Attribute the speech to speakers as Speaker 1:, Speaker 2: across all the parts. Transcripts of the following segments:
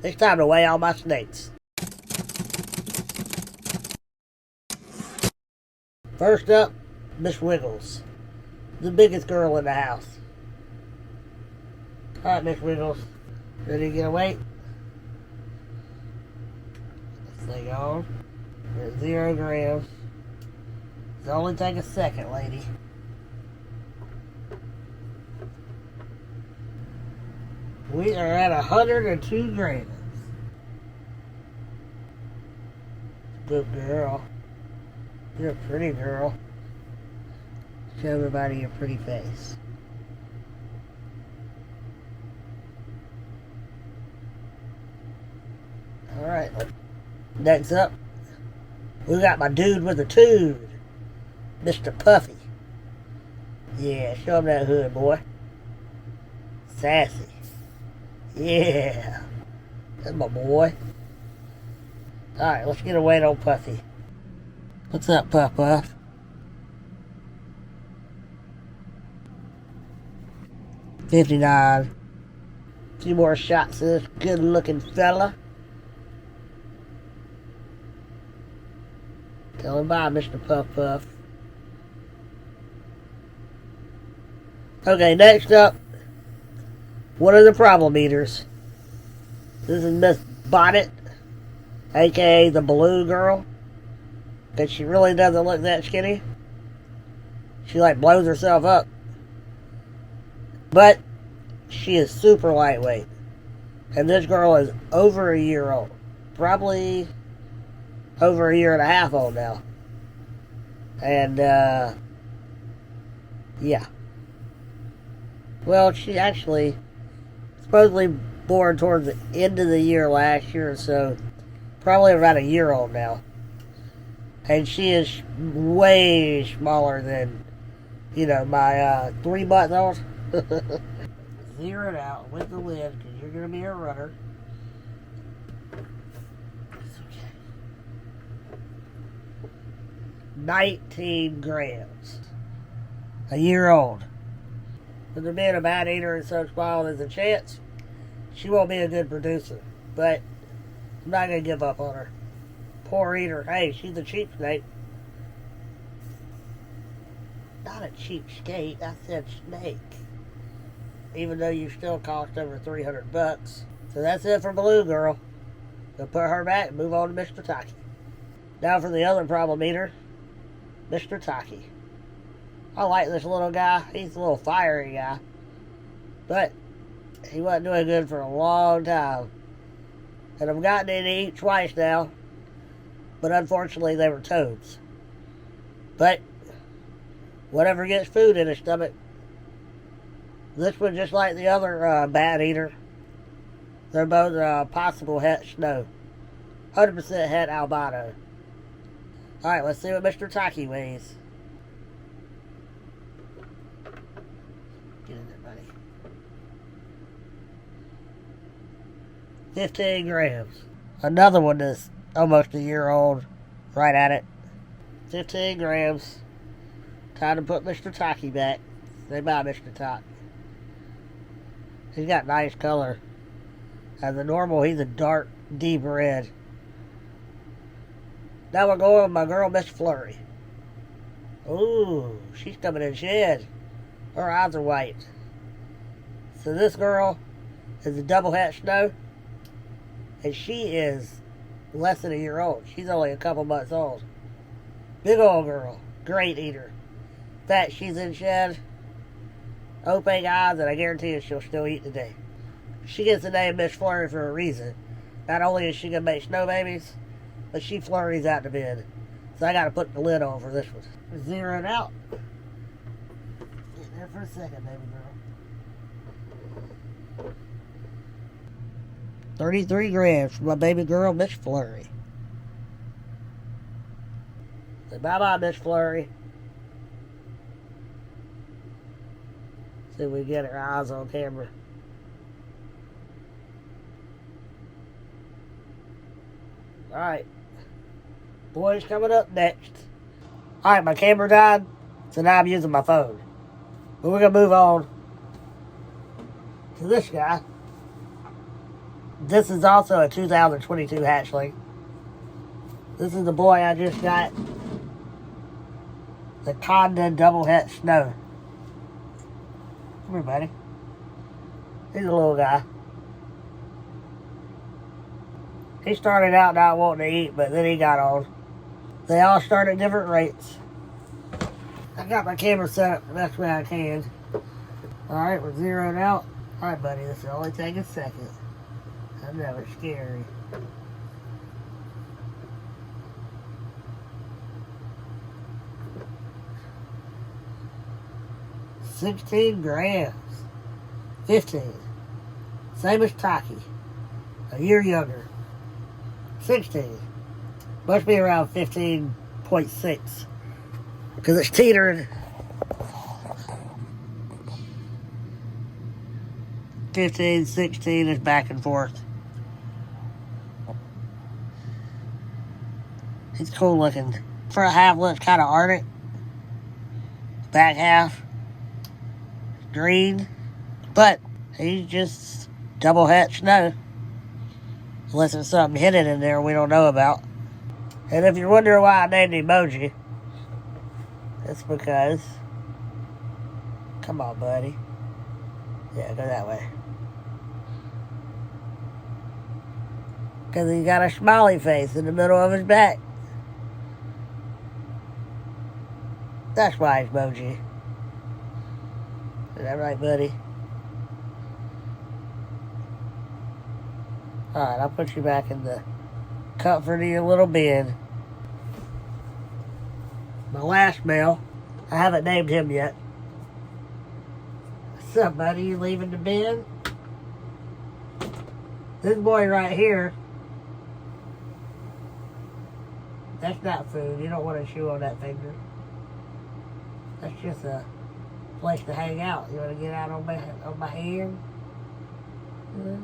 Speaker 1: It's time to weigh all my snakes. First up, Miss Wiggles, the biggest girl in the house. Alright, Miss Wiggles, ready to get a weight? This thing on. We're at 0 grams. It'll only take a second, lady. We are at 102 grams. Good girl. You're a pretty girl. Show everybody your pretty face. Alright, next up, we got my dude with the tood, Mr. Puffy. Yeah, show him that hood, boy. Sassy. Yeah, that's my boy. Alright, let's get a weight on Puffy. What's up, Puff Puff? $59. A few more shots of this good looking fella. Tell him bye, Mr. Puff Puff. Okay, next up, one of the problem eaters. This is Miss Bonnet, aka the Blue Girl. Because she really doesn't look that skinny. She like blows herself up. But she is super lightweight. And this girl is over a year old. Probably over a year and a half old now. And, yeah. Well, she actually supposedly born towards the end of the year last year, so probably about a year old now. And she is way smaller than, you know, my 3-month-old. Zero it out with the lid, because you're going to be a runner. It's okay. 19 grams. A year old. With her being a bad eater and so small, there's a chance she won't be a good producer. But I'm not going to give up on her. Poor eater. Hey, she's a cheapskate. Not a cheapskate. I said snake. Even though you still cost over $300. So that's it for Blue Girl. We'll put her back and move on to Mr. Taki. Now for the other problem eater, Mr. Taki. I like this little guy. He's a little fiery guy. But he wasn't doing good for a long time. And I've gotten in to eat twice now. But unfortunately, they were toads. But whatever gets food in his stomach. This one, just like the other bat eater, they're both possible het snow. 100% het albino. Alright, let's see what Mr. Taki weighs. Get in there, buddy. 15 grams. Another one that's almost a year old, right at it. 15 grams. Time to put Mr. Taki back. Say bye, Mr. Taki. He's got nice color. As a normal, he's a dark, deep red. Now we're going with my girl, Miss Flurry. Ooh, she's coming in shed. Her eyes are white. So this girl is a double het snow. And she is less than a year old. She's only a couple months old. Big old girl. Great eater. In fact, she's in shed. Opaque eyes, and I guarantee you she'll still eat today. She gets the name Miss Flurry for a reason. Not only is she going to make snow babies, but she flurries out to bed. So I got to put the lid on for this one. Zero it out. Get there for a second, baby girl. 33 grams for my baby girl, Miss Flurry. Say bye-bye, Miss Flurry. See if we get her eyes on camera. Alright. Boys coming up next. Alright, my camera died, so now I'm using my phone. But we're going to move on to this guy. This is also a 2022 hatchling. This is the boy I just got. The Condon double het snow. Come here, buddy. He's a little guy. He started out not wanting to eat, but then he got on. They all start at different rates. I got my camera set up the best way I can. Alright, we're zeroed out. Alright, buddy, this will only take a second. I know, it's scary. $16 grams. 15. Same as Taki. A year younger. 16. Must be around 15.6. Because it's teetering. 15, 16 is back and forth. He's cool looking. Front half looks kind of Arctic. Back half green. But he's just double het snow. Unless there's something hidden in there we don't know about. And if you're wondering why I named him Emoji, it's because... Come on, buddy. Yeah, go that way. Because he's got a smiley face in the middle of his back. That's why it's Emoji. Is that right, buddy? Alright, I'll put you back in the comfort of your little bed. My last male, I haven't named him yet. What's up, buddy? You leaving the bed? This boy right here, that's not food. You don't want to chew on that finger. That's just a place to hang out. You want to get out on my hand? Yeah.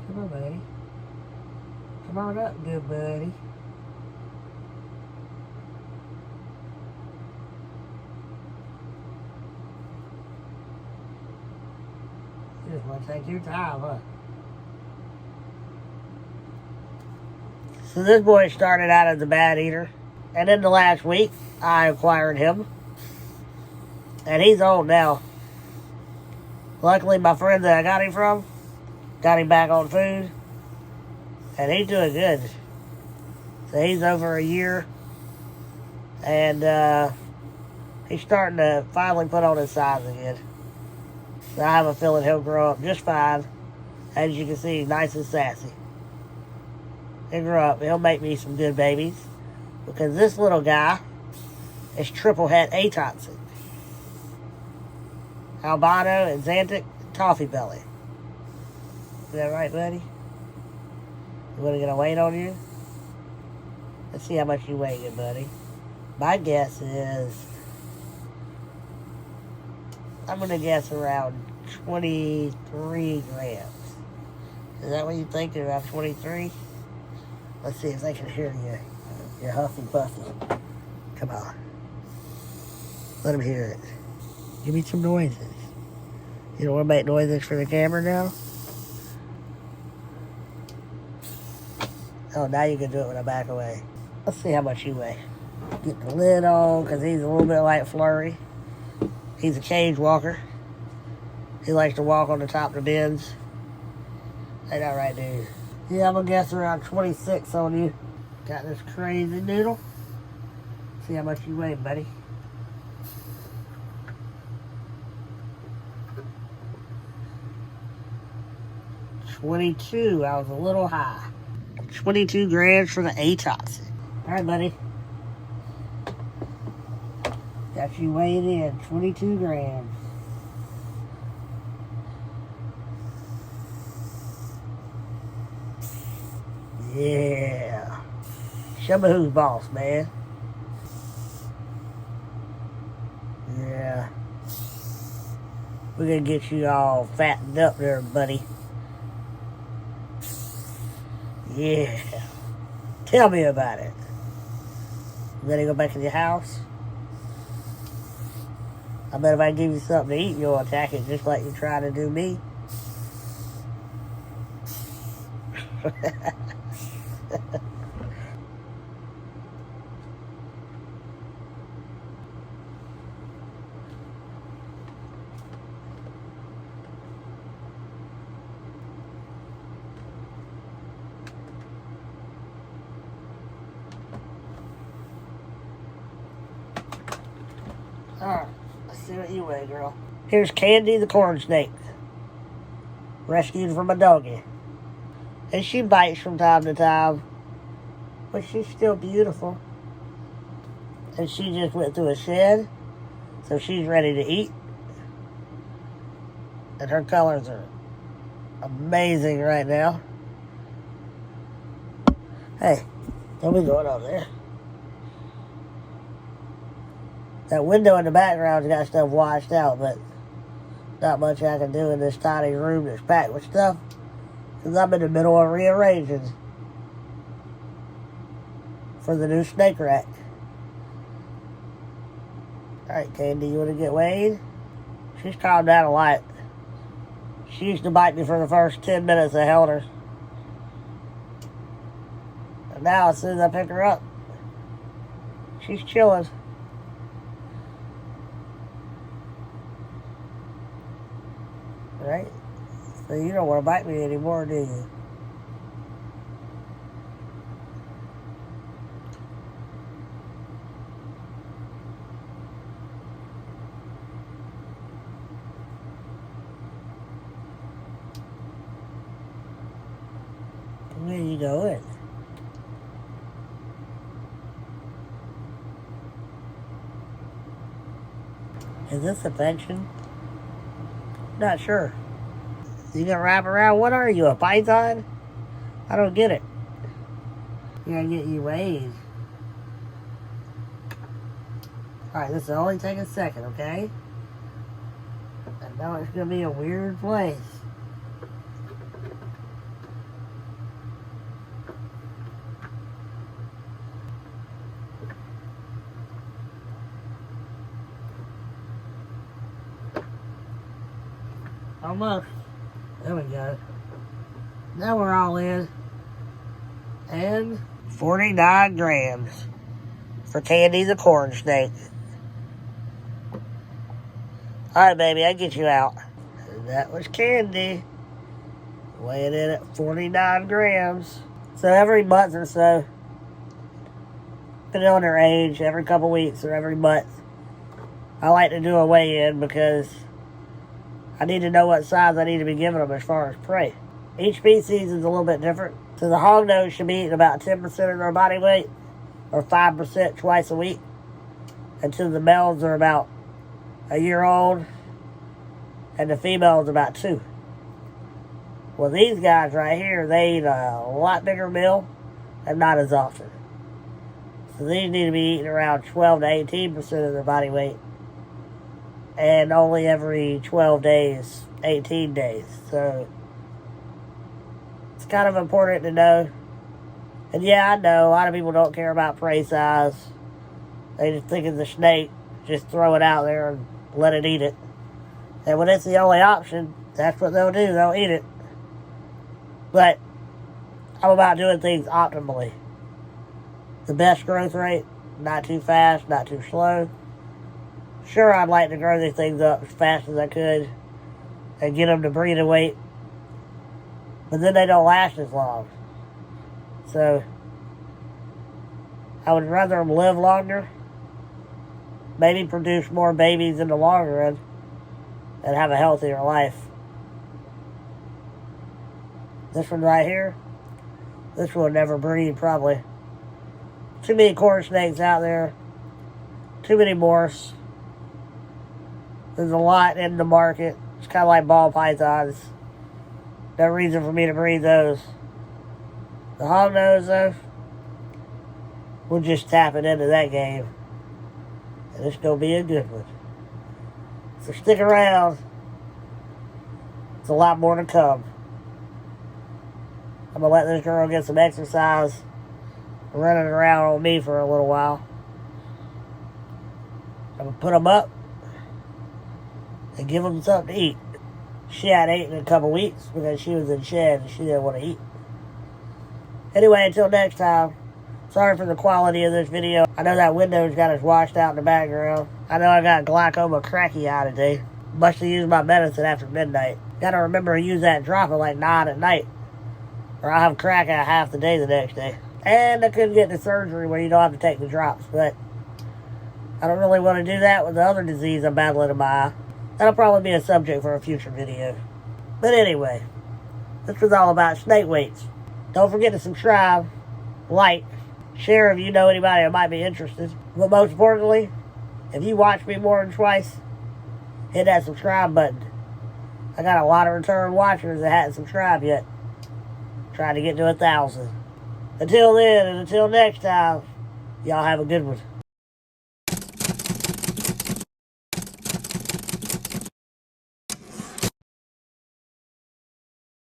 Speaker 1: Come on, buddy. Come on up, good buddy. You just want to take your time, huh? So this boy started out as a bad eater. And in the last week, I acquired him. And he's old now. Luckily, my friend that I got him from got him back on food. And he's doing good. So he's over a year. And he's starting to finally put on his size again. So I have a feeling he'll grow up just fine. As you can see, nice and sassy. He'll grow up. He'll make me some good babies. Because this little guy is triple het atoxic. Albino, Xanthic, Toffee Belly. Is that right, buddy? You want to get a weight on you? Let's see how much you weigh, good buddy. My guess is... I'm going to guess around 23 grams. Is that what you think? Around 23? Let's see if they can hear you. You're huffy puffy. Come on. Let them hear it. Give me some noises. You don't want to make noises for the camera now? Oh, now you can do it when I back away. Let's see how much you weigh. Get the lid on, because he's a little bit like Flurry. He's a cage walker. He likes to walk on the top of the bins. Ain't that right, dude? Yeah, I'm going to guess around 26 on you. Got this crazy noodle. See how much you weigh, buddy. $22. I was a little high. 22 grams for the atoxic. Alright, buddy. Got you weighed in. 22 grams. Yeah. Show me who's boss, man. Yeah. We're gonna get you all fattened up there, buddy. Yeah. Tell me about it. You ready to go back in your house? I bet if I give you something to eat, you'll attack it just like you try to do me. Alright, let's see what you weigh, girl. Here's Candy the corn snake. Rescued from a doggy. And she bites from time to time. But she's still beautiful. And she just went through a shed. So she's ready to eat. And her colors are amazing right now. Hey, don't be going on there. That window in the background's got stuff washed out, but not much I can do in this tiny room that's packed with stuff. Because I'm in the middle of rearranging for the new snake rack. Alright, Candy, you want to get weighed? She's calmed down a lot. She used to bite me for the first 10 minutes I held her. And now, as soon as I pick her up, she's chilling. Right? So you don't want to bite me anymore, do you? Where are you going? Is this affection? Not sure. You gonna wrap around? What are you, a python? I don't get it. You gotta get you weighed. Alright, this will only take a second, okay? I know it's gonna be a weird place. Almost. There we go. Now we're all in. And 49 grams for Candy the corn snake. Alright, baby, I get you out. And that was Candy. Weighing in at 49 grams. So every month or so, depending on their age, every couple weeks or every month, I like to do a weigh-in because I need to know what size I need to be giving them as far as prey. Each species is a little bit different. So the hognose should be eating about 10% of their body weight, or 5% twice a week, until the males are about a year old, and the females about 2. Well, these guys right here, they eat a lot bigger meal, and not as often. So these need to be eating around 12 to 18% of their body weight, and only every 12 days, 18 days. So it's kind of important to know. And yeah, I know a lot of people don't care about prey size. They just think it's a snake, just throw it out there and let it eat it. And when it's the only option, that's what they'll do. They'll eat it. But I'm about doing things optimally. The best growth rate, not too fast, not too slow. Sure, I'd like to grow these things up as fast as I could and get them to breeding weight, but then they don't last as long. So I would rather them live longer, maybe produce more babies in the long run, and have a healthier life. This one right here, this will never breed probably. Too many corn snakes out there, too many morphs. There's a lot in the market. It's kind of like ball pythons. No reason for me to breed those. The hognose, though, we'll just tap it into that game. And it's going to be a good one. So stick around. It's a lot more to come. I'm going to let this girl get some exercise. Running around on me for a little while. I'm going to put them up and give them something to eat. She hadn't eaten in a couple weeks because she was in shed and she didn't want to eat. Anyway, until next time, sorry for the quality of this video. I know that window's got us washed out in the background. I know I got glaucoma cracky eye today. Must have used my medicine after midnight. Gotta remember to use that drop at like 9 at night, or I'll have crack eye half the day the next day. And I couldn't get the surgery where you don't have to take the drops, but I don't really want to do that with the other disease I'm battling in my eye. That'll probably be a subject for a future video. But anyway, this was all about snake weights. Don't forget to subscribe, like, share if you know anybody that might be interested. But most importantly, if you watch me more than twice, hit that subscribe button. I got a lot of return watchers that hadn't subscribed yet. Trying to get to 1,000. Until then, and until next time, y'all have a good one.